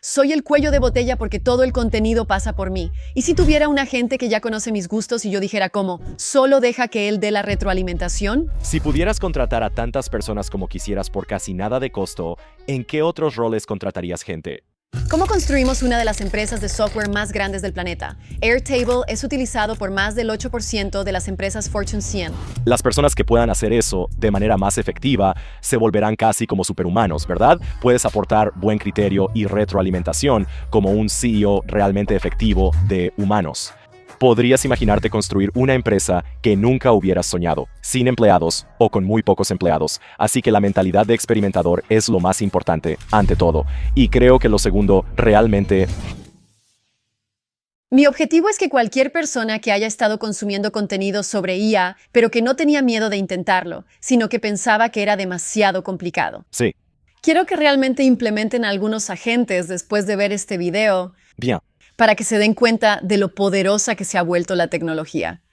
Soy el cuello de botella porque todo el contenido pasa por mí. ¿Y si tuviera un agente que ya conoce mis gustos y yo dijera cómo, solo deja que él dé la retroalimentación? Si pudieras contratar a tantas personas como quisieras por casi nada de costo, ¿en qué otros roles contratarías gente? ¿Cómo construimos una de las empresas de software más grandes del planeta? Airtable es utilizado por más del 8% de las empresas Fortune 100. Las personas que puedan hacer eso de manera más efectiva se volverán casi como superhumanos, ¿verdad? Puedes aportar buen criterio y retroalimentación como un CEO realmente efectivo de humanos. Podrías imaginarte construir una empresa que nunca hubieras soñado, sin empleados o con muy pocos empleados. Así que la mentalidad de experimentador es lo más importante, ante todo. Y creo que lo segundo realmente... Mi objetivo es que cualquier persona que haya estado consumiendo contenido sobre IA, pero que no tenía miedo de intentarlo, sino que pensaba que era demasiado complicado. Sí. Quiero que realmente implementen algunos agentes después de ver este video. Bien. Para que se den cuenta de lo poderosa que se ha vuelto la tecnología.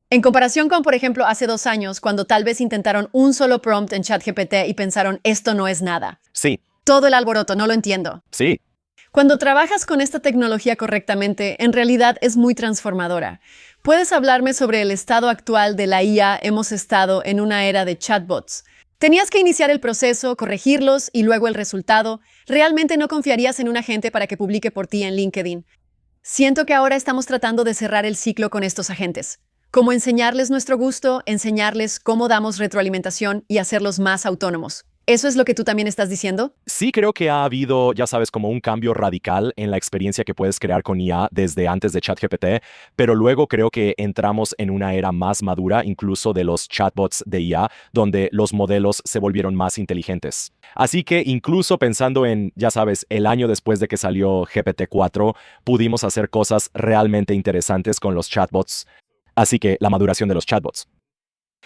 En comparación con, por ejemplo, hace 2 años, cuando tal vez intentaron un solo prompt en ChatGPT y pensaron, esto no es nada. Sí. Todo el alboroto, no lo entiendo. Sí. Cuando trabajas con esta tecnología correctamente, en realidad es muy transformadora. ¿Puedes hablarme sobre el estado actual de la IA? Hemos estado en una era de chatbots. Tenías que iniciar el proceso, corregirlos y luego el resultado. ¿Realmente no confiarías en un agente para que publique por ti en LinkedIn? Siento que ahora estamos tratando de cerrar el ciclo con estos agentes. Como enseñarles nuestro gusto, enseñarles cómo damos retroalimentación y hacerlos más autónomos. ¿Eso es lo que tú también estás diciendo? Sí, creo que ha habido, ya sabes, como un cambio radical en la experiencia que puedes crear con IA desde antes de ChatGPT, pero luego creo que entramos en una era más madura, incluso de los chatbots de IA, donde los modelos se volvieron más inteligentes. Así que incluso pensando en, ya sabes, el año después de que salió GPT-4, pudimos hacer cosas realmente interesantes con los chatbots. Así que la maduración de los chatbots.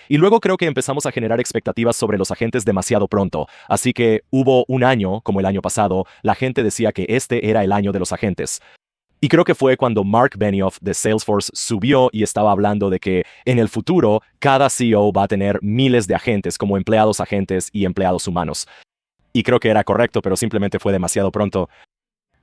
Y luego creo que empezamos a generar expectativas sobre los agentes demasiado pronto. Así que hubo un año, como el año pasado, la gente decía que este era el año de los agentes. Y creo que fue cuando Mark Benioff de Salesforce subió y estaba hablando de que en el futuro cada CEO va a tener miles de agentes como empleados agentes y empleados humanos. Y creo que era correcto, pero simplemente fue demasiado pronto.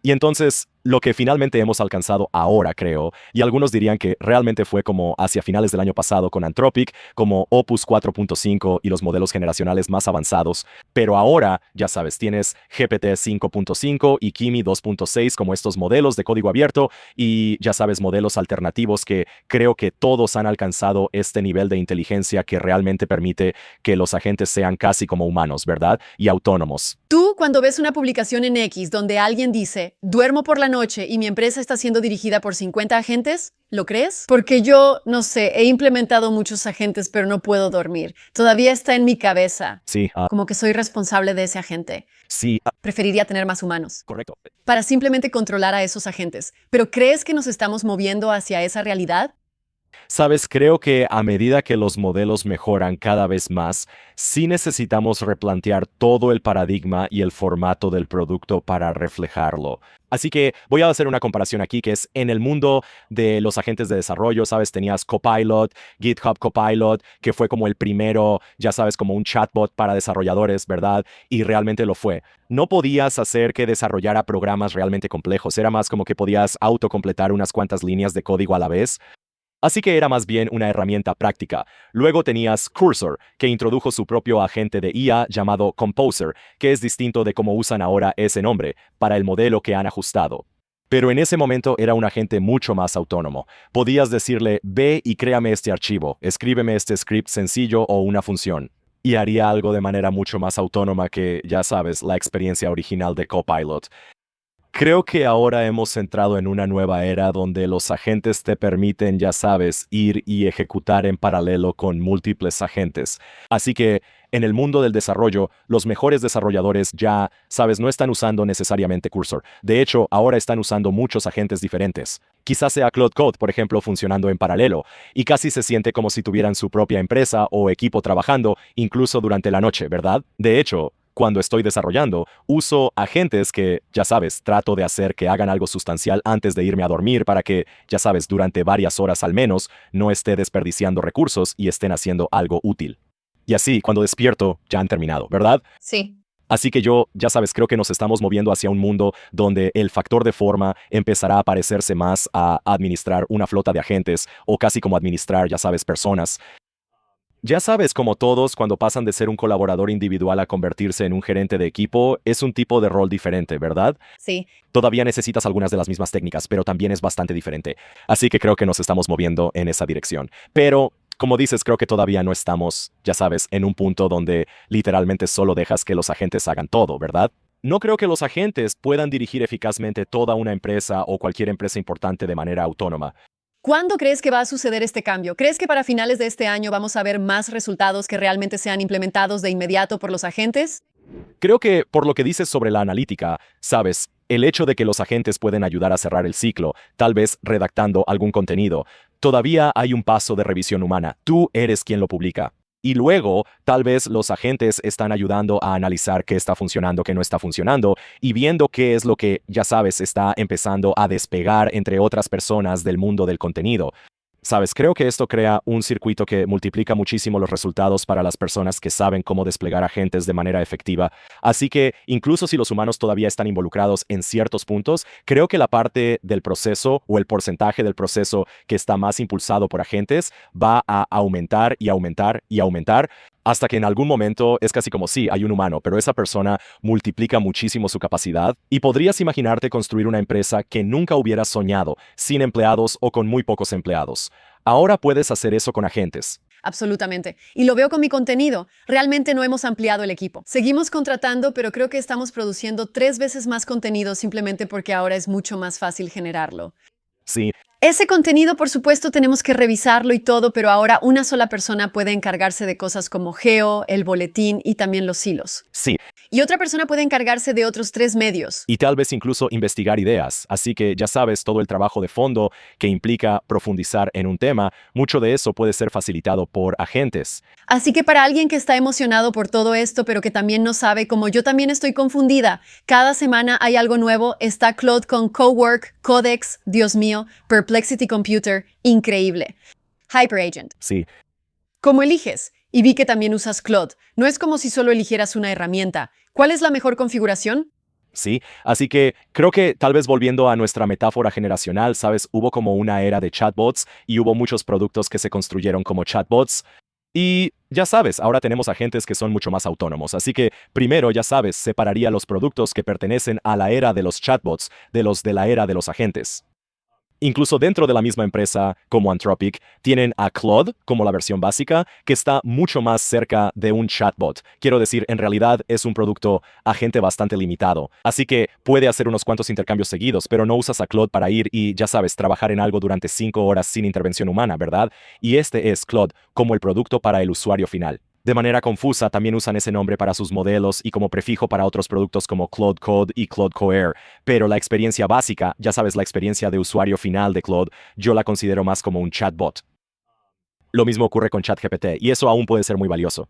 Y entonces, lo que finalmente hemos alcanzado ahora, creo, y algunos dirían que realmente fue como hacia finales del año pasado con Anthropic, como Opus 4.5 y los modelos generacionales más avanzados, pero ahora, ya sabes, tienes GPT 5.5 y Kimi 2.6 como estos modelos de código abierto y, ya sabes, modelos alternativos que creo que todos han alcanzado este nivel de inteligencia que realmente permite que los agentes sean casi como humanos, ¿verdad? Y autónomos. Tú, cuando ves una publicación en X donde alguien dice, duermo por la noche y mi empresa está siendo dirigida por 50 agentes, ¿lo crees? Porque yo, no sé, he implementado muchos agentes, pero no puedo dormir. Todavía está en mi cabeza. Sí. Como que soy responsable de ese agente. Sí. Preferiría tener más humanos. Correcto. Para simplemente controlar a esos agentes. ¿Pero crees que nos estamos moviendo hacia esa realidad? Sabes, creo que a medida que los modelos mejoran cada vez más, sí necesitamos replantear todo el paradigma y el formato del producto para reflejarlo. Así que voy a hacer una comparación aquí que es en el mundo de los agentes de desarrollo, ¿sabes? Tenías Copilot, GitHub Copilot, que fue como el primero, ya sabes, como un chatbot para desarrolladores, ¿verdad? Y realmente lo fue. No podías hacer que desarrollara programas realmente complejos, era más como que podías autocompletar unas cuantas líneas de código a la vez. Así que era más bien una herramienta práctica. Luego tenías Cursor, que introdujo su propio agente de IA llamado Composer, que es distinto de cómo usan ahora ese nombre, para el modelo que han ajustado. Pero en ese momento era un agente mucho más autónomo. Podías decirle, ve y créame este archivo, escríbeme este script sencillo o una función. Y haría algo de manera mucho más autónoma que, ya sabes, la experiencia original de Copilot. Creo que ahora hemos entrado en una nueva era donde los agentes te permiten, ya sabes, ir y ejecutar en paralelo con múltiples agentes. Así que, en el mundo del desarrollo, los mejores desarrolladores ya, sabes, no están usando necesariamente Cursor. De hecho, ahora están usando muchos agentes diferentes. Quizás sea Claude Code, por ejemplo, funcionando en paralelo, y casi se siente como si tuvieran su propia empresa o equipo trabajando, incluso durante la noche, ¿verdad? De hecho, cuando estoy desarrollando, uso agentes que, ya sabes, trato de hacer que hagan algo sustancial antes de irme a dormir para que, ya sabes, durante varias horas al menos, no esté desperdiciando recursos y estén haciendo algo útil. Y así, cuando despierto, ya han terminado, ¿verdad? Sí. Así que ya sabes, creo que nos estamos moviendo hacia un mundo donde el factor de forma empezará a parecerse más a administrar una flota de agentes o casi como administrar, ya sabes, personas. Ya sabes, como todos, cuando pasan de ser un colaborador individual a convertirse en un gerente de equipo, es un tipo de rol diferente, ¿verdad? Sí. Todavía necesitas algunas de las mismas técnicas, pero también es bastante diferente. Así que creo que nos estamos moviendo en esa dirección. Pero, como dices, creo que todavía no estamos, ya sabes, en un punto donde literalmente solo dejas que los agentes hagan todo, ¿verdad? No creo que los agentes puedan dirigir eficazmente toda una empresa o cualquier empresa importante de manera autónoma. ¿Cuándo crees que va a suceder este cambio? ¿Crees que para finales de este año vamos a ver más resultados que realmente sean implementados de inmediato por los agentes? Creo que por lo que dices sobre la analítica, sabes, el hecho de que los agentes pueden ayudar a cerrar el ciclo, tal vez redactando algún contenido, todavía hay un paso de revisión humana. Tú eres quien lo publica. Y luego, tal vez los agentes están ayudando a analizar qué está funcionando, qué no está funcionando, y viendo qué es lo que, ya sabes, está empezando a despegar entre otras personas del mundo del contenido. Sabes, creo que esto crea un circuito que multiplica muchísimo los resultados para las personas que saben cómo desplegar agentes de manera efectiva. Así que, incluso si los humanos todavía están involucrados en ciertos puntos, creo que la parte del proceso o el porcentaje del proceso que está más impulsado por agentes va a aumentar y aumentar y aumentar, hasta que en algún momento es casi como sí, hay un humano, pero esa persona multiplica muchísimo su capacidad y podrías imaginarte construir una empresa que nunca hubieras soñado, sin empleados o con muy pocos empleados. Ahora puedes hacer eso con agentes. Absolutamente. Y lo veo con mi contenido. Realmente no hemos ampliado el equipo. Seguimos contratando, pero creo que estamos produciendo 3 veces más contenido simplemente porque ahora es mucho más fácil generarlo. Sí, Ese contenido, por supuesto, tenemos que revisarlo y todo, pero ahora una sola persona puede encargarse de cosas como geo, el boletín y también los hilos. sí. Y otra persona puede encargarse de otros 3 medios. Y tal vez incluso investigar ideas. Así que ya sabes, todo el trabajo de fondo que implica profundizar en un tema, mucho de eso puede ser facilitado por agentes. Así que para alguien que está emocionado por todo esto, pero que también no sabe, como yo también estoy confundida, cada semana hay algo nuevo. Está Claude con Cowork, Codex, Dios mío, Perplexity Computer, increíble. HyperAgent. Sí. ¿Cómo eliges? Y vi que también usas Claude. No es como si solo eligieras una herramienta. ¿Cuál es la mejor configuración? Sí, así que creo que tal vez volviendo a nuestra metáfora generacional, sabes, hubo como una era de chatbots y hubo muchos productos que se construyeron como chatbots. Y ya sabes, ahora tenemos agentes que son mucho más autónomos. Así que primero, ya sabes, separaría los productos que pertenecen a la era de los chatbots de los de la era de los agentes. Incluso dentro de la misma empresa, como Anthropic, tienen a Claude como la versión básica, que está mucho más cerca de un chatbot. Quiero decir, en realidad es un producto agente bastante limitado. Así que puede hacer unos cuantos intercambios seguidos, pero no usas a Claude para ir y, ya sabes, trabajar en algo durante 5 horas sin intervención humana, ¿verdad? Y este es Claude como el producto para el usuario final. De manera confusa, también usan ese nombre para sus modelos y como prefijo para otros productos como Claude Code y Claude Cohere. Pero la experiencia básica, ya sabes, la experiencia de usuario final de Claude, yo la considero más como un chatbot. Lo mismo ocurre con ChatGPT, y eso aún puede ser muy valioso.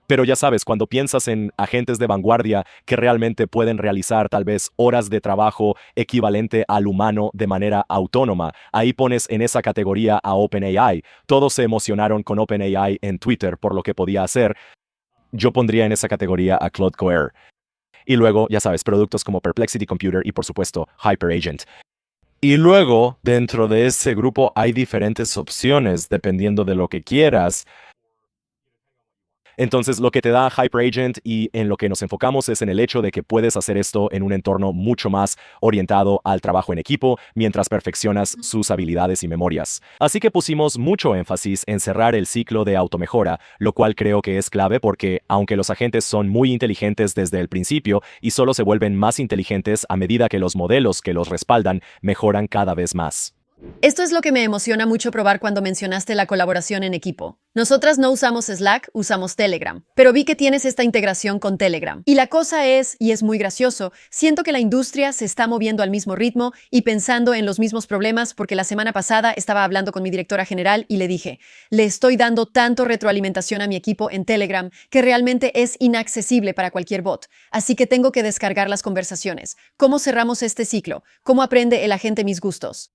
Pero ya sabes, cuando piensas en agentes de vanguardia que realmente pueden realizar tal vez horas de trabajo equivalente al humano de manera autónoma, ahí pones en esa categoría a OpenAI. Todos se emocionaron con OpenAI en Twitter por lo que podía hacer. Yo pondría en esa categoría a Claude Cohere. Y luego, ya sabes, productos como Perplexity Computer y por supuesto HyperAgent. Y luego, dentro de ese grupo hay diferentes opciones dependiendo de lo que quieras. Entonces, lo que te da HyperAgent y en lo que nos enfocamos es en el hecho de que puedes hacer esto en un entorno mucho más orientado al trabajo en equipo mientras perfeccionas sus habilidades y memorias. Así que pusimos mucho énfasis en cerrar el ciclo de automejora, lo cual creo que es clave porque, aunque los agentes son muy inteligentes desde el principio y solo se vuelven más inteligentes a medida que los modelos que los respaldan mejoran cada vez más. Esto es lo que me emociona mucho probar cuando mencionaste la colaboración en equipo. Nosotras no usamos Slack, usamos Telegram, pero vi que tienes esta integración con Telegram. Y la cosa es, y es muy gracioso, siento que la industria se está moviendo al mismo ritmo y pensando en los mismos problemas porque la semana pasada estaba hablando con mi directora general y le dije, le estoy dando tanto retroalimentación a mi equipo en Telegram que realmente es inaccesible para cualquier bot. Así que tengo que descargar las conversaciones. ¿Cómo cerramos este ciclo? ¿Cómo aprende el agente mis gustos?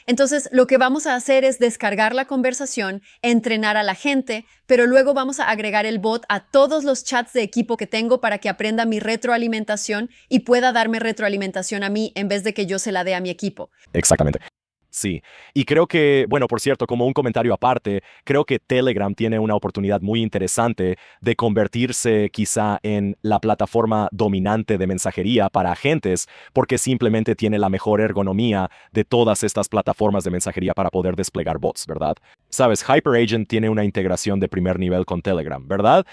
Entonces, lo que vamos a hacer es descargar la conversación, entrenar a la gente, pero luego vamos a agregar el bot a todos los chats de equipo que tengo para que aprenda mi retroalimentación y pueda darme retroalimentación a mí en vez de que yo se la dé a mi equipo. Exactamente. Sí, y creo que, bueno, por cierto, como un comentario aparte, creo que Telegram tiene una oportunidad muy interesante de convertirse quizá en la plataforma dominante de mensajería para agentes, porque simplemente tiene la mejor ergonomía de todas estas plataformas de mensajería para poder desplegar bots, ¿verdad? Sabes, HyperAgent tiene una integración de primer nivel con Telegram, ¿verdad?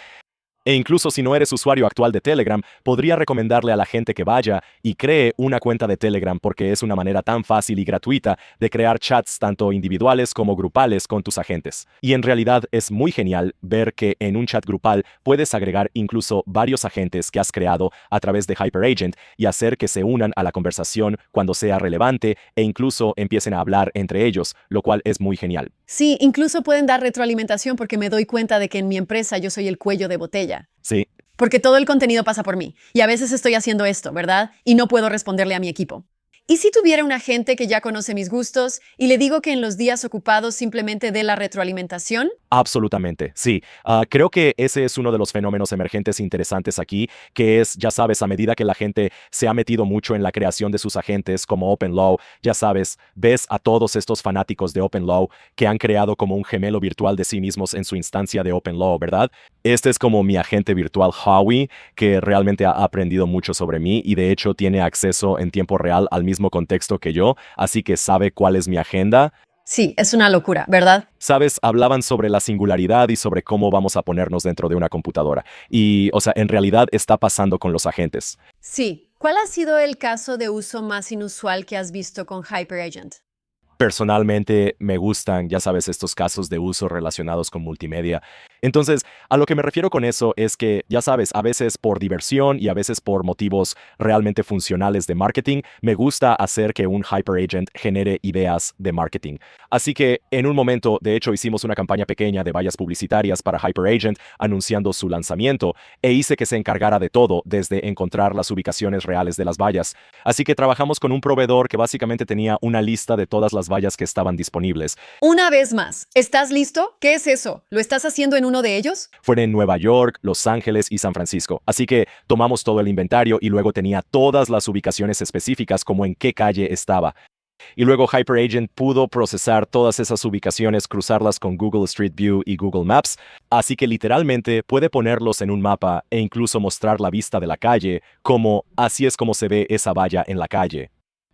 E incluso si no eres usuario actual de Telegram, podría recomendarle a la gente que vaya y cree una cuenta de Telegram porque es una manera tan fácil y gratuita de crear chats tanto individuales como grupales con tus agentes. Y en realidad es muy genial ver que en un chat grupal puedes agregar incluso varios agentes que has creado a través de HyperAgent y hacer que se unan a la conversación cuando sea relevante e incluso empiecen a hablar entre ellos, lo cual es muy genial. Sí, incluso pueden dar retroalimentación porque me doy cuenta de que en mi empresa yo soy el cuello de botella. Sí. Porque todo el contenido pasa por mí. Y a veces estoy haciendo esto, ¿verdad? Y no puedo responderle a mi equipo. ¿Y si tuviera un agente que ya conoce mis gustos y le digo que en los días ocupados simplemente dé la retroalimentación? Absolutamente, sí. Creo que ese es uno de los fenómenos emergentes interesantes aquí, que es, ya sabes, a medida que la gente se ha metido mucho en la creación de sus agentes como OpenLaw, ya sabes, ves a todos estos fanáticos de OpenLaw que han creado como un gemelo virtual de sí mismos en su instancia de OpenLaw, ¿verdad? Este es como mi agente virtual Howie, que realmente ha aprendido mucho sobre mí y de hecho tiene acceso en tiempo real al mismo contexto que yo, así que sabe cuál es mi agenda. Sí, es una locura, ¿verdad? Sabes, hablaban sobre la singularidad y sobre cómo vamos a ponernos dentro de una computadora. Y, o sea, en realidad está pasando con los agentes. Sí. ¿Cuál ha sido el caso de uso más inusual que has visto con HyperAgent? Personalmente me gustan, ya sabes, estos casos de uso relacionados con multimedia. Entonces, a lo que me refiero con eso es que, ya sabes, a veces por diversión y a veces por motivos realmente funcionales de marketing, me gusta hacer que un HyperAgent genere ideas de marketing. Así que en un momento, de hecho, hicimos una campaña pequeña de vallas publicitarias para HyperAgent anunciando su lanzamiento e hice que se encargara de todo, desde encontrar las ubicaciones reales de las vallas. Así que trabajamos con un proveedor que básicamente tenía una lista de todas las vallas que estaban disponibles. Una vez más, ¿estás listo? ¿Qué es eso? ¿Lo estás haciendo en uno de ellos? Fue en Nueva York, Los Ángeles y San Francisco. Así que tomamos todo el inventario y luego tenía todas las ubicaciones específicas como en qué calle estaba. Y luego HyperAgent pudo procesar todas esas ubicaciones, cruzarlas con Google Street View y Google Maps, así que literalmente puede ponerlos en un mapa e incluso mostrar la vista de la calle, como así es como se ve esa valla en la calle.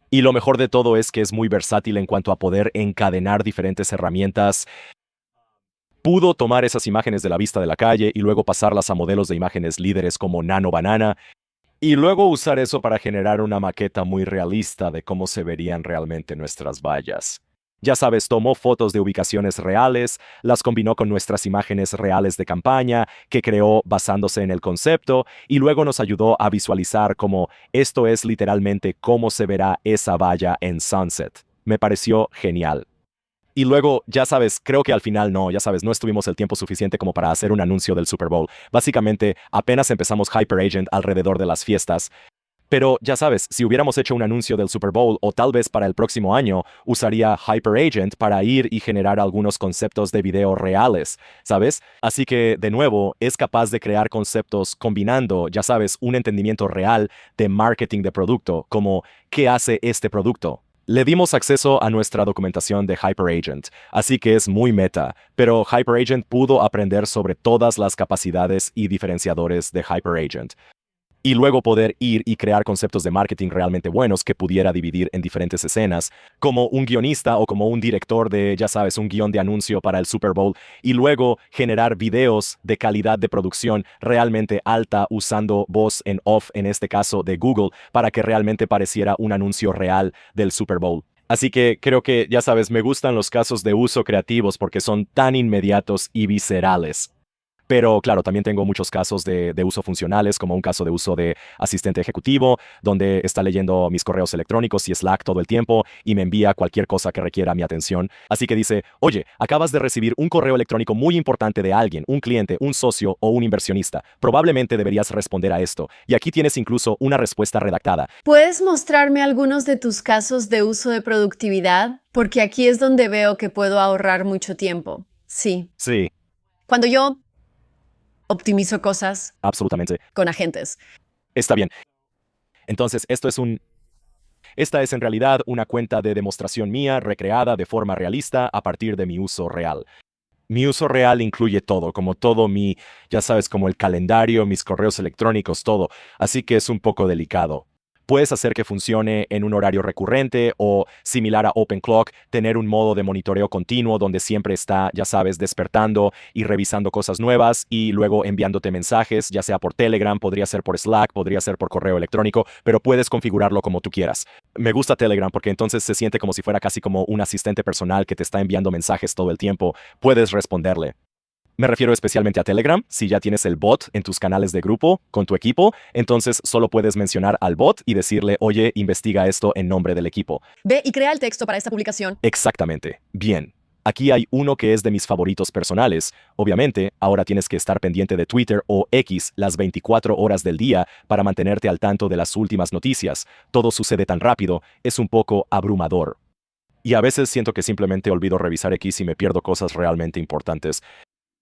Y lo mejor de todo es que es muy versátil en cuanto a poder encadenar diferentes herramientas. Pudo tomar esas imágenes de la vista de la calle y luego pasarlas a modelos de imágenes líderes como Nano Banana, y luego usar eso para generar una maqueta muy realista de cómo se verían realmente nuestras vallas. Ya sabes, tomó fotos de ubicaciones reales, las combinó con nuestras imágenes reales de campaña, que creó basándose en el concepto, y luego nos ayudó a visualizar cómo esto es literalmente cómo se verá esa valla en Sunset. Me pareció genial. Y luego, ya sabes, creo que al final no estuvimos el tiempo suficiente como para hacer un anuncio del Super Bowl. Básicamente, apenas empezamos HyperAgent alrededor de las fiestas. Pero ya sabes, si hubiéramos hecho un anuncio del Super Bowl o tal vez para el próximo año, usaría HyperAgent para ir y generar algunos conceptos de video reales, ¿sabes? Así que, de nuevo, es capaz de crear conceptos combinando, ya sabes, un entendimiento real de marketing de producto, como ¿qué hace este producto? Le dimos acceso a nuestra documentación de HyperAgent, así que es muy meta, pero HyperAgent pudo aprender sobre todas las capacidades y diferenciadores de HyperAgent. Y luego poder ir y crear conceptos de marketing realmente buenos que pudiera dividir en diferentes escenas, como un guionista o como un director de, ya sabes, un guión de anuncio para el Super Bowl, y luego generar videos de calidad de producción realmente alta usando voz en off, en este caso de Google, para que realmente pareciera un anuncio real del Super Bowl. Así que creo que, ya sabes, me gustan los casos de uso creativos porque son tan inmediatos y viscerales. Pero claro, también tengo muchos casos de uso funcionales, como un caso de uso de asistente ejecutivo, donde está leyendo mis correos electrónicos y Slack todo el tiempo y me envía cualquier cosa que requiera mi atención. Así que dice, oye, acabas de recibir un correo electrónico muy importante de alguien, un cliente, un socio o un inversionista. Probablemente deberías responder a esto. Y aquí tienes incluso una respuesta redactada. ¿Puedes mostrarme algunos de tus casos de uso de productividad? Porque aquí es donde veo que puedo ahorrar mucho tiempo. Sí. Sí, Cuando yo optimizo cosas absolutamente. con agentes. Está bien. Entonces, esta es en realidad una cuenta de demostración mía recreada de forma realista a partir de mi uso real. Mi uso real incluye todo, como todo ya sabes, como el calendario, mis correos electrónicos, todo. Así que es un poco delicado. Puedes hacer que funcione en un horario recurrente o, similar a OpenClock, tener un modo de monitoreo continuo donde siempre está, ya sabes, despertando y revisando cosas nuevas y luego enviándote mensajes, ya sea por Telegram, podría ser por Slack, podría ser por correo electrónico, pero puedes configurarlo como tú quieras. Me gusta Telegram porque entonces se siente como si fuera casi como un asistente personal que te está enviando mensajes todo el tiempo. Puedes responderle. Me refiero especialmente a Telegram. Si ya tienes el bot en tus canales de grupo con tu equipo, entonces solo puedes mencionar al bot y decirle, oye, investiga esto en nombre del equipo. Ve y crea el texto para esta publicación. Exactamente. Bien. Aquí hay uno que es de mis favoritos personales. Obviamente, ahora tienes que estar pendiente de Twitter o X las 24 horas del día para mantenerte al tanto de las últimas noticias. Todo sucede tan rápido, es un poco abrumador. Y a veces siento que simplemente olvido revisar X y me pierdo cosas realmente importantes.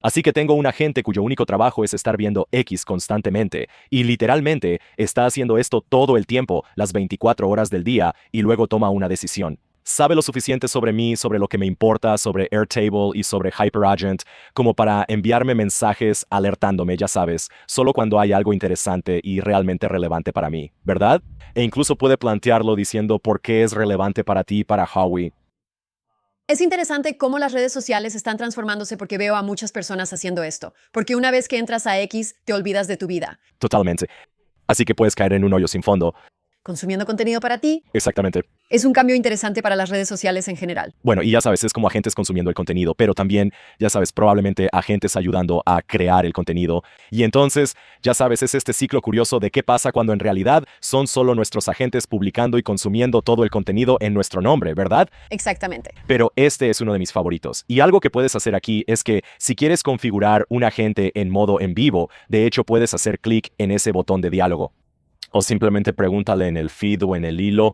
Así que tengo un agente cuyo único trabajo es estar viendo X constantemente, y literalmente está haciendo esto todo el tiempo, las 24 horas del día, y luego toma una decisión. Sabe lo suficiente sobre mí, sobre lo que me importa, sobre Airtable y sobre HyperAgent, como para enviarme mensajes alertándome, ya sabes, solo cuando hay algo interesante y realmente relevante para mí, ¿verdad? E incluso puede plantearlo diciendo por qué es relevante para ti y para Howie. Es interesante cómo las redes sociales están transformándose porque veo a muchas personas haciendo esto. Porque una vez que entras a X, te olvidas de tu vida. Totalmente. Así que puedes caer en un hoyo sin fondo. Consumiendo contenido para ti Exactamente. es un cambio interesante para las redes sociales en general. Bueno, y ya sabes, es como agentes consumiendo el contenido, pero también, ya sabes, probablemente agentes ayudando a crear el contenido. Y entonces, ya sabes, es este ciclo curioso de qué pasa cuando en realidad son solo nuestros agentes publicando y consumiendo todo el contenido en nuestro nombre, ¿verdad? Exactamente. Pero este es uno de mis favoritos. Y algo que puedes hacer aquí es que si quieres configurar un agente en modo en vivo, de hecho puedes hacer clic en ese botón de diálogo. O simplemente pregúntale en el feed o en el hilo.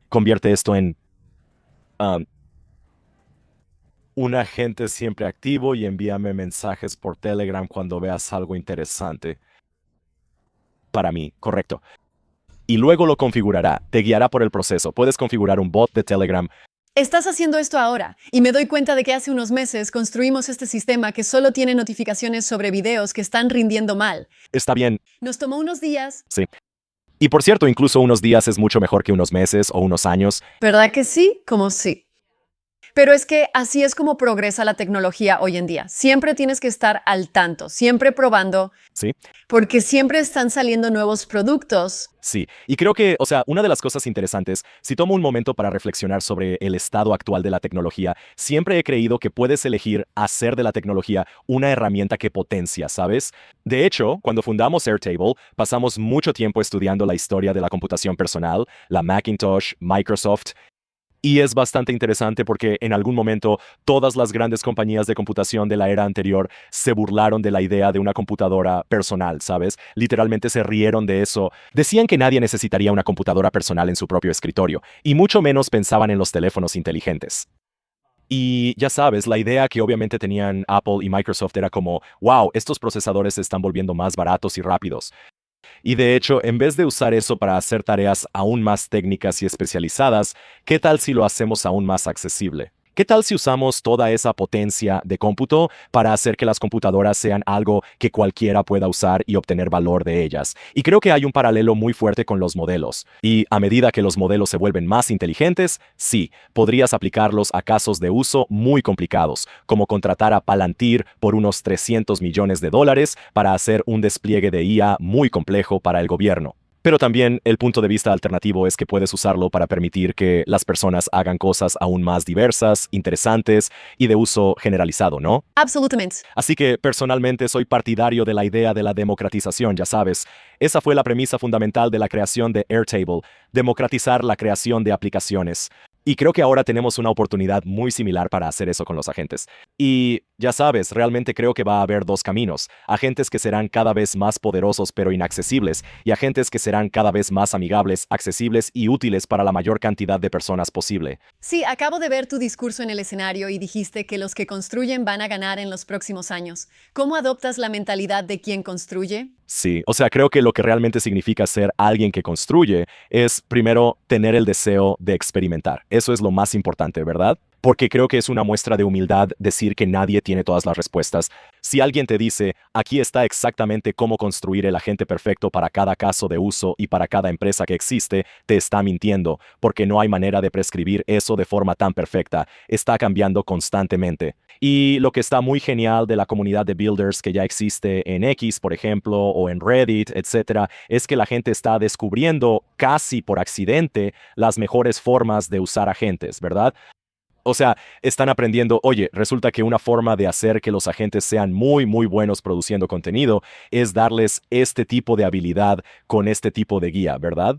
Convierte esto en un agente siempre activo y envíame mensajes por Telegram cuando veas algo interesante. Para mí, correcto. Y luego lo configurará, te guiará por el proceso. Puedes configurar un bot de Telegram. Estás haciendo esto ahora y me doy cuenta de que hace unos meses construimos este sistema que solo tiene notificaciones sobre videos que están rindiendo mal. Está bien, Nos tomó unos días. sí. Y por cierto, incluso unos días es mucho mejor que unos meses o unos años. ¿Verdad que sí? Como sí. Pero es que así es como progresa la tecnología hoy en día. Siempre tienes que estar al tanto, siempre probando, Sí, porque siempre están saliendo nuevos productos. sí. Y creo que, o sea, una de las cosas interesantes, si tomo un momento para reflexionar sobre el estado actual de la tecnología, siempre he creído que puedes elegir hacer de la tecnología una herramienta que potencia, ¿sabes? De hecho, cuando fundamos Airtable, pasamos mucho tiempo estudiando la historia de la computación personal, la Macintosh, Microsoft. Y es bastante interesante porque en algún momento todas las grandes compañías de computación de la era anterior se burlaron de la idea de una computadora personal, ¿sabes? Literalmente se rieron de eso. Decían que nadie necesitaría una computadora personal en su propio escritorio, y mucho menos pensaban en los teléfonos inteligentes. Y ya sabes, la idea que obviamente tenían Apple y Microsoft era como, wow, estos procesadores se están volviendo más baratos y rápidos. Y de hecho, en vez de usar eso para hacer tareas aún más técnicas y especializadas, ¿qué tal si lo hacemos aún más accesible? ¿Qué tal si usamos toda esa potencia de cómputo para hacer que las computadoras sean algo que cualquiera pueda usar y obtener valor de ellas? Y creo que hay un paralelo muy fuerte con los modelos. Y a medida que los modelos se vuelven más inteligentes, sí, podrías aplicarlos a casos de uso muy complicados, como contratar a Palantir por unos $300 millones para hacer un despliegue de IA muy complejo para el gobierno. Pero también el punto de vista alternativo es que puedes usarlo para permitir que las personas hagan cosas aún más diversas, interesantes y de uso generalizado, ¿no? Absolutamente. Así que personalmente soy partidario de la idea de la democratización, ya sabes. Esa fue la premisa fundamental de la creación de Airtable, democratizar la creación de aplicaciones. Y creo que ahora tenemos una oportunidad muy similar para hacer eso con los agentes. Y ya sabes, realmente creo que va a haber dos caminos. Agentes que serán cada vez más poderosos pero inaccesibles, y agentes que serán cada vez más amigables, accesibles y útiles para la mayor cantidad de personas posible. Sí, acabo de ver tu discurso en el escenario y dijiste que los que construyen van a ganar en los próximos años. ¿Cómo adoptas la mentalidad de quien construye? Sí, o sea, creo que lo que realmente significa ser alguien que construye es, primero, tener el deseo de experimentar. Eso es lo más importante, ¿verdad? Porque creo que es una muestra de humildad decir que nadie tiene todas las respuestas. Si alguien te dice, aquí está exactamente cómo construir el agente perfecto para cada caso de uso y para cada empresa que existe, te está mintiendo, porque no hay manera de prescribir eso de forma tan perfecta. Está cambiando constantemente. Y lo que está muy genial de la comunidad de builders que ya existe en X, por ejemplo, o en Reddit, etcétera, es que la gente está descubriendo casi por accidente las mejores formas de usar agentes, ¿verdad? O sea, están aprendiendo, oye, resulta que una forma de hacer que los agentes sean muy, muy buenos produciendo contenido es darles este tipo de habilidad con este tipo de guía, ¿verdad?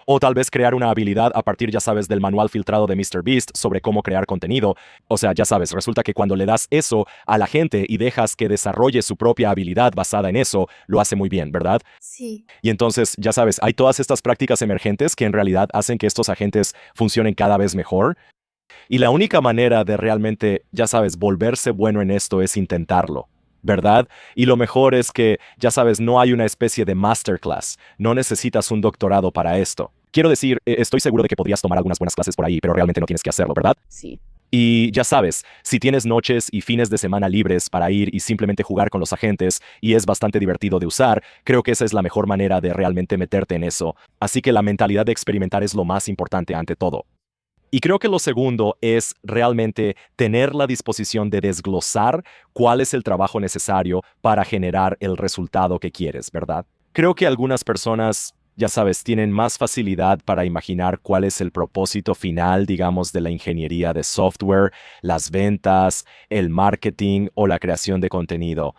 O tal vez crear una habilidad a partir, ya sabes, del manual filtrado de MrBeast sobre cómo crear contenido. O sea, ya sabes, resulta que cuando le das eso a la gente y dejas que desarrolle su propia habilidad basada en eso, lo hace muy bien, ¿verdad? Sí. Y entonces, ya sabes, hay todas estas prácticas emergentes que en realidad hacen que estos agentes funcionen cada vez mejor. Y la única manera de realmente, ya sabes, volverse bueno en esto es intentarlo, ¿verdad? Y lo mejor es que, ya sabes, no hay una especie de masterclass. No necesitas un doctorado para esto. Quiero decir, estoy seguro de que podrías tomar algunas buenas clases por ahí, pero realmente no tienes que hacerlo, ¿verdad? Sí. Y ya sabes, si tienes noches y fines de semana libres para ir y simplemente jugar con los agentes y es bastante divertido de usar, creo que esa es la mejor manera de realmente meterte en eso. Así que la mentalidad de experimentar es lo más importante ante todo. Y creo que lo segundo es realmente tener la disposición de desglosar cuál es el trabajo necesario para generar el resultado que quieres, ¿verdad? Creo que algunas personas, ya sabes, tienen más facilidad para imaginar cuál es el propósito final, digamos, de la ingeniería de software, las ventas, el marketing o la creación de contenido.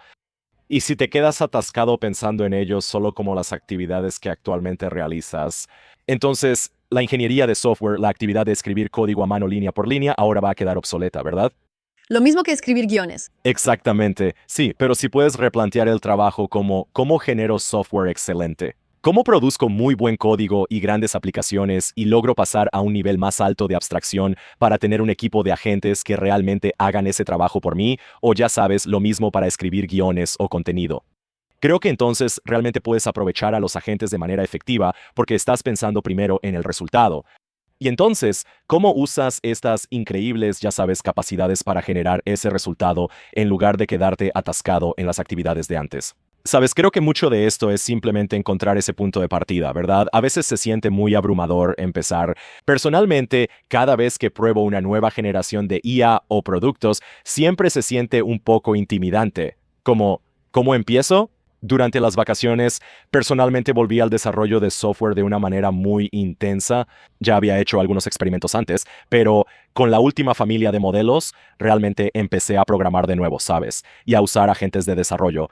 Y si te quedas atascado pensando en ellos solo como las actividades que actualmente realizas, entonces la ingeniería de software, la actividad de escribir código a mano línea por línea, ahora va a quedar obsoleta, ¿verdad? Lo mismo que escribir guiones. Exactamente, sí, pero si puedes replantear el trabajo como ¿cómo genero software excelente? ¿Cómo produzco muy buen código y grandes aplicaciones y logro pasar a un nivel más alto de abstracción para tener un equipo de agentes que realmente hagan ese trabajo por mí? O ya sabes, lo mismo para escribir guiones o contenido. Creo que entonces realmente puedes aprovechar a los agentes de manera efectiva porque estás pensando primero en el resultado. Y entonces, ¿cómo usas estas increíbles, ya sabes, capacidades para generar ese resultado en lugar de quedarte atascado en las actividades de antes? Sabes, creo que mucho de esto es simplemente encontrar ese punto de partida, ¿verdad? A veces se siente muy abrumador empezar. Personalmente, cada vez que pruebo una nueva generación de IA o productos, siempre se siente un poco intimidante. Como, ¿cómo empiezo? Durante las vacaciones, personalmente volví al desarrollo de software de una manera muy intensa. Ya había hecho algunos experimentos antes, pero con la última familia de modelos, realmente empecé a programar de nuevo, ¿sabes? Y a usar agentes de desarrollo.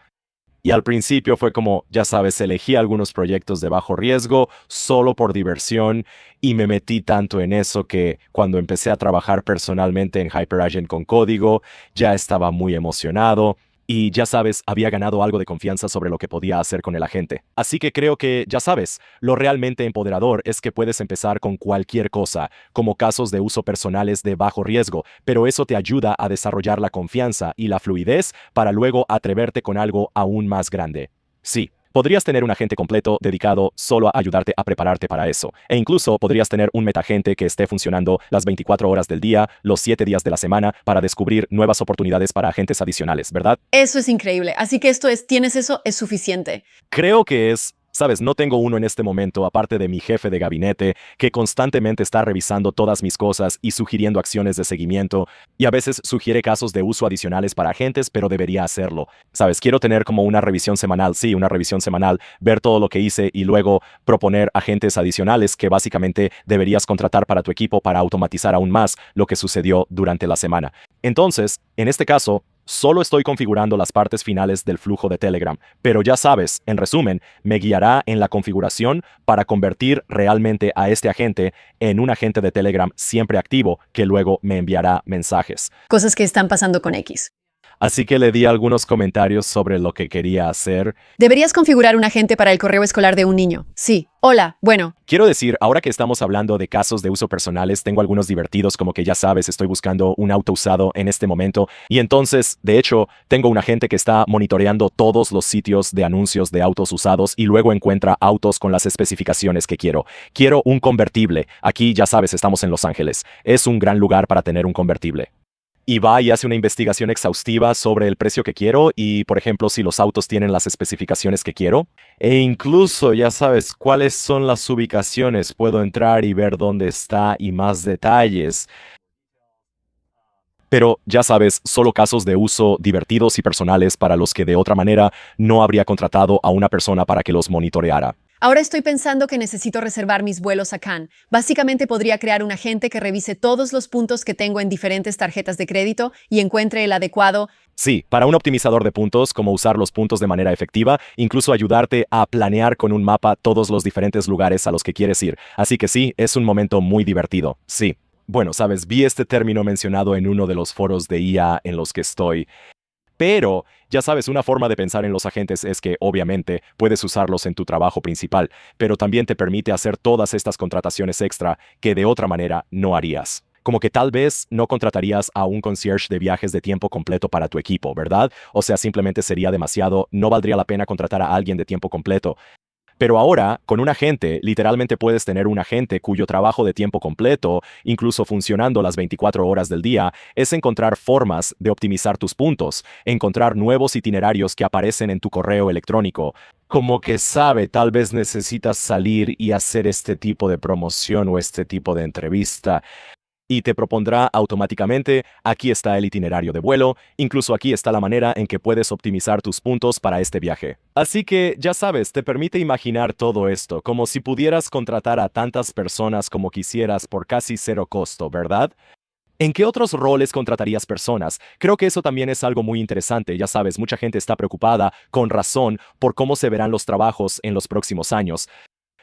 Y al principio fue como, ya sabes, elegí algunos proyectos de bajo riesgo solo por diversión y me metí tanto en eso que cuando empecé a trabajar personalmente en HyperAgent con código, ya estaba muy emocionado. Y ya sabes, había ganado algo de confianza sobre lo que podía hacer con el agente. Así que creo que, ya sabes, lo realmente empoderador es que puedes empezar con cualquier cosa, como casos de uso personales de bajo riesgo, pero eso te ayuda a desarrollar la confianza y la fluidez para luego atreverte con algo aún más grande. Sí. Podrías tener un agente completo dedicado solo a ayudarte a prepararte para eso. E incluso podrías tener un metagente que esté funcionando las 24 horas del día, los 7 días de la semana, para descubrir nuevas oportunidades para agentes adicionales, ¿verdad? Eso es increíble. Así que ¿tienes eso? Es suficiente. Creo que es Sabes, no tengo uno en este momento, aparte de mi jefe de gabinete, que constantemente está revisando todas mis cosas y sugiriendo acciones de seguimiento, y a veces sugiere casos de uso adicionales para agentes, pero debería hacerlo. Sabes, quiero tener como una revisión semanal, sí, una revisión semanal, ver todo lo que hice y luego proponer agentes adicionales que básicamente deberías contratar para tu equipo para automatizar aún más lo que sucedió durante la semana. Entonces, en este caso, solo estoy configurando las partes finales del flujo de Telegram, pero ya sabes, en resumen, me guiará en la configuración para convertir realmente a este agente en un agente de Telegram siempre activo que luego me enviará mensajes. Cosas que están pasando con X. Así que le di algunos comentarios sobre lo que quería hacer. Deberías configurar un agente para el correo escolar de un niño. Sí. Hola, bueno. Quiero decir, ahora que estamos hablando de casos de uso personales, tengo algunos divertidos, como que ya sabes, estoy buscando un auto usado en este momento. Y entonces, de hecho, tengo un agente que está monitoreando todos los sitios de anuncios de autos usados y luego encuentra autos con las especificaciones que quiero. Quiero un convertible. Aquí, ya sabes, estamos en Los Ángeles. Es un gran lugar para tener un convertible. Y va y hace una investigación exhaustiva sobre el precio que quiero y, por ejemplo, si los autos tienen las especificaciones que quiero. E incluso, ya sabes, cuáles son las ubicaciones. Puedo entrar y ver dónde está y más detalles. Pero, ya sabes, solo casos de uso divertidos y personales para los que de otra manera no habría contratado a una persona para que los monitoreara. Ahora estoy pensando que necesito reservar mis vuelos a Cannes. Básicamente podría crear un agente que revise todos los puntos que tengo en diferentes tarjetas de crédito y encuentre el adecuado. Sí, para un optimizador de puntos, como usar los puntos de manera efectiva, incluso ayudarte a planear con un mapa todos los diferentes lugares a los que quieres ir. Así que sí, es un momento muy divertido. Sí. Bueno, sabes, vi este término mencionado en uno de los foros de IA en los que estoy. Pero, ya sabes, una forma de pensar en los agentes es que, obviamente, puedes usarlos en tu trabajo principal, pero también te permite hacer todas estas contrataciones extra que de otra manera no harías. Como que tal vez no contratarías a un concierge de viajes de tiempo completo para tu equipo, ¿verdad? O sea, simplemente sería demasiado, no valdría la pena contratar a alguien de tiempo completo. Pero ahora, con un agente, literalmente puedes tener un agente cuyo trabajo de tiempo completo, incluso funcionando las 24 horas del día, es encontrar formas de optimizar tus puntos, encontrar nuevos itinerarios que aparecen en tu correo electrónico. Como que sabe, tal vez necesitas salir y hacer este tipo de promoción o este tipo de entrevista. Y te propondrá automáticamente, aquí está el itinerario de vuelo, incluso aquí está la manera en que puedes optimizar tus puntos para este viaje. Así que, ya sabes, te permite imaginar todo esto, como si pudieras contratar a tantas personas como quisieras por casi cero costo, ¿verdad? ¿En qué otros roles contratarías personas? Creo que eso también es algo muy interesante. Ya sabes, mucha gente está preocupada, con razón, por cómo se verán los trabajos en los próximos años.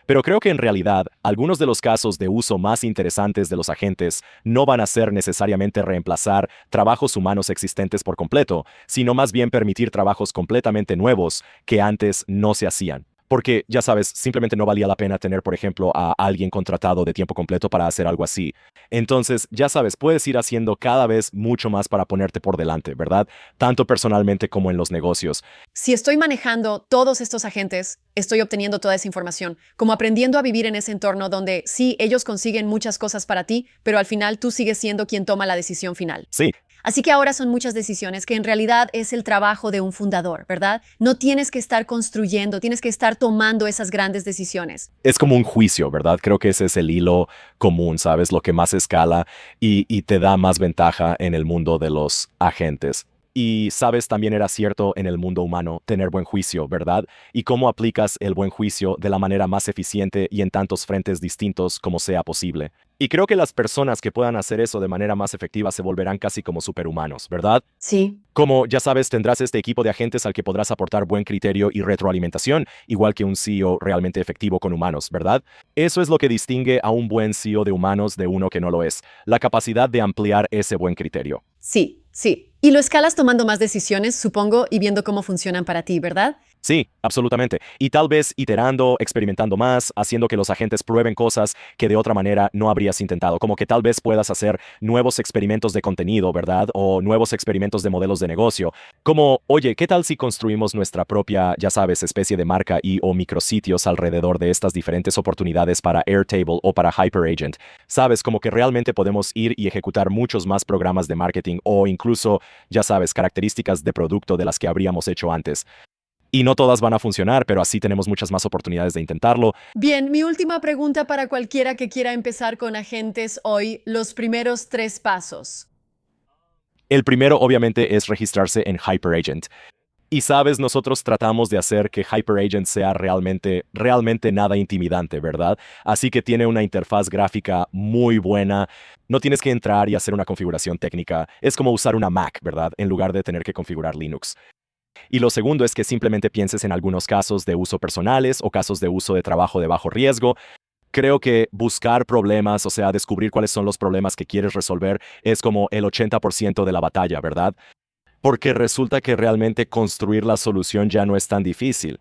Pero creo que en realidad, algunos de los casos de uso más interesantes de los agentes no van a ser necesariamente reemplazar trabajos humanos existentes por completo, sino más bien permitir trabajos completamente nuevos que antes no se hacían. Porque, ya sabes, simplemente no valía la pena tener, por ejemplo, a alguien contratado de tiempo completo para hacer algo así. Entonces, ya sabes, puedes ir haciendo cada vez mucho más para ponerte por delante, ¿verdad? Tanto personalmente como en los negocios. Si estoy manejando todos estos agentes, estoy obteniendo toda esa información, como aprendiendo a vivir en ese entorno donde sí, ellos consiguen muchas cosas para ti, pero al final tú sigues siendo quien toma la decisión final. Sí. Así que ahora son muchas decisiones que en realidad es el trabajo de un fundador, ¿verdad? No tienes que estar construyendo, tienes que estar tomando esas grandes decisiones. Es como un juicio, ¿verdad? Creo que ese es el hilo común, ¿sabes? Lo que más escala y te da más ventaja en el mundo de los agentes. Y, sabes, también era cierto en el mundo humano tener buen juicio, ¿verdad? Y cómo aplicas el buen juicio de la manera más eficiente y en tantos frentes distintos como sea posible. Y creo que las personas que puedan hacer eso de manera más efectiva se volverán casi como superhumanos, ¿verdad? Sí. Como, ya sabes, tendrás este equipo de agentes al que podrás aportar buen criterio y retroalimentación, igual que un CEO realmente efectivo con humanos, ¿verdad? Eso es lo que distingue a un buen CEO de humanos de uno que no lo es, la capacidad de ampliar ese buen criterio. Sí, sí. Y lo escalas tomando más decisiones, supongo, y viendo cómo funcionan para ti, ¿verdad? Sí, absolutamente. Y tal vez iterando, experimentando más, haciendo que los agentes prueben cosas que de otra manera no habrías intentado. Como que tal vez puedas hacer nuevos experimentos de contenido, ¿verdad? O nuevos experimentos de modelos de negocio. Como, oye, ¿qué tal si construimos nuestra propia, ya sabes, especie de marca y o micrositios alrededor de estas diferentes oportunidades para Airtable o para HyperAgent? Sabes, como que realmente podemos ir y ejecutar muchos más programas de marketing o incluso, ya sabes, características de producto de las que habríamos hecho antes. Y no todas van a funcionar, pero así tenemos muchas más oportunidades de intentarlo. Bien, mi última pregunta para cualquiera que quiera empezar con agentes hoy, los primeros 3 pasos. El primero, obviamente, es registrarse en HyperAgent. Y sabes, nosotros tratamos de hacer que HyperAgent sea realmente nada intimidante, ¿verdad? Así que tiene una interfaz gráfica muy buena. No tienes que entrar y hacer una configuración técnica. Es como usar una Mac, ¿verdad? En lugar de tener que configurar Linux. Y lo segundo es que simplemente pienses en algunos casos de uso personales o casos de uso de trabajo de bajo riesgo. Creo que buscar problemas, o sea, descubrir cuáles son los problemas que quieres resolver, es como el 80% de la batalla, ¿verdad? Porque resulta que realmente construir la solución ya no es tan difícil.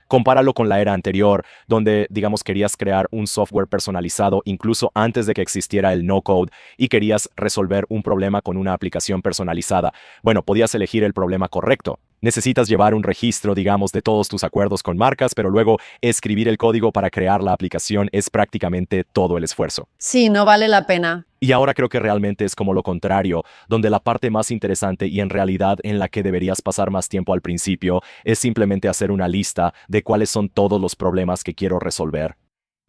Compáralo con la era anterior, donde, digamos, querías crear un software personalizado incluso antes de que existiera el no-code y querías resolver un problema con una aplicación personalizada. Bueno, podías elegir el problema correcto. Necesitas llevar un registro, digamos, de todos tus acuerdos con marcas, pero luego escribir el código para crear la aplicación es prácticamente todo el esfuerzo. Sí, no vale la pena. Y ahora creo que realmente es como lo contrario, donde la parte más interesante y en realidad en la que deberías pasar más tiempo al principio es simplemente hacer una lista de cuáles son todos los problemas que quiero resolver.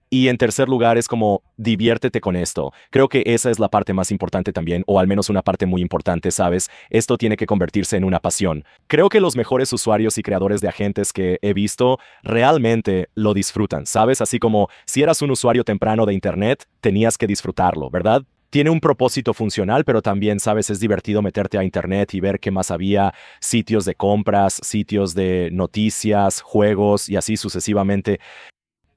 Y en tercer lugar es como diviértete con esto. Creo que esa es la parte más importante también, o al menos una parte muy importante, ¿sabes? Esto tiene que convertirse en una pasión. Creo que los mejores usuarios y creadores de agentes que he visto realmente lo disfrutan, ¿sabes? Así como si eras un usuario temprano de Internet, tenías que disfrutarlo, ¿verdad? Tiene un propósito funcional, pero también, sabes, es divertido meterte a Internet y ver qué más había, sitios de compras, sitios de noticias, juegos y así sucesivamente.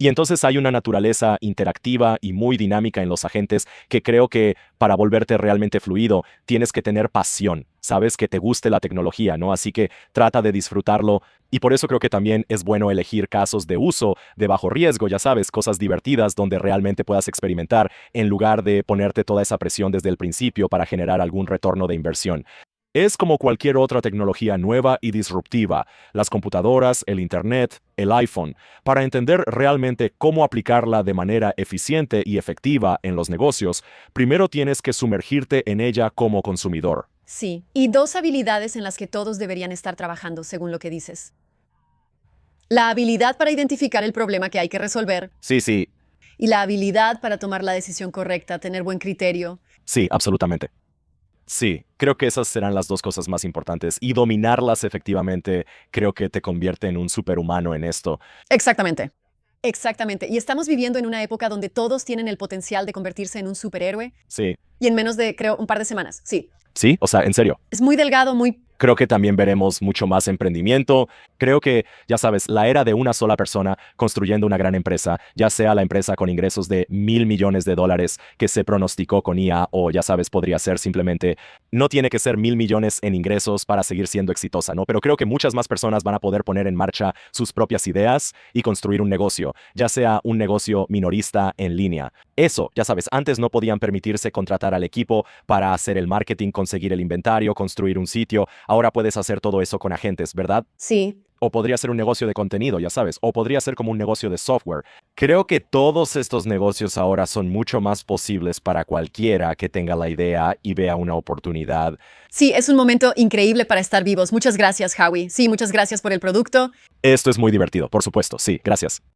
Y entonces hay una naturaleza interactiva y muy dinámica en los agentes que creo que para volverte realmente fluido tienes que tener pasión, sabes, que te guste la tecnología, ¿no? Así que trata de disfrutarlo y por eso creo que también es bueno elegir casos de uso de bajo riesgo, ya sabes, cosas divertidas donde realmente puedas experimentar en lugar de ponerte toda esa presión desde el principio para generar algún retorno de inversión. Es como cualquier otra tecnología nueva y disruptiva, las computadoras, el Internet, el iPhone. Para entender realmente cómo aplicarla de manera eficiente y efectiva en los negocios, primero tienes que sumergirte en ella como consumidor. Sí, y 2 habilidades en las que todos deberían estar trabajando, según lo que dices. La habilidad para identificar el problema que hay que resolver Sí, y la habilidad para tomar la decisión correcta, tener buen criterio. sí, absolutamente. Sí, creo que esas serán las dos cosas más importantes y dominarlas efectivamente creo que te convierte en un superhumano en esto. Exactamente. Exactamente. Y estamos viviendo en una época donde todos tienen el potencial de convertirse en un superhéroe Sí, y en menos de, creo, un par de semanas. Sí. sí, o sea, en serio. Es muy delgado, muy... Creo que también veremos mucho más emprendimiento. Creo que, ya sabes, la era de una sola persona construyendo una gran empresa, ya sea la empresa con ingresos de $1,000 millones que se pronosticó con IA o, ya sabes, podría ser simplemente, no tiene que ser 1,000 millones en ingresos para seguir siendo exitosa, ¿no? Pero creo que muchas más personas van a poder poner en marcha sus propias ideas y construir un negocio, ya sea un negocio minorista en línea. Eso, ya sabes, antes no podían permitirse contratar al equipo para hacer el marketing, conseguir el inventario, construir un sitio. Ahora puedes hacer todo eso con agentes, ¿verdad? Sí. O podría ser un negocio de contenido, ya sabes, o podría ser como un negocio de software. Creo que todos estos negocios ahora son mucho más posibles para cualquiera que tenga la idea y vea una oportunidad. Sí, es un momento increíble para estar vivos. Muchas gracias, Howie. Sí, muchas gracias por el producto. Esto es muy divertido, por supuesto, sí, gracias.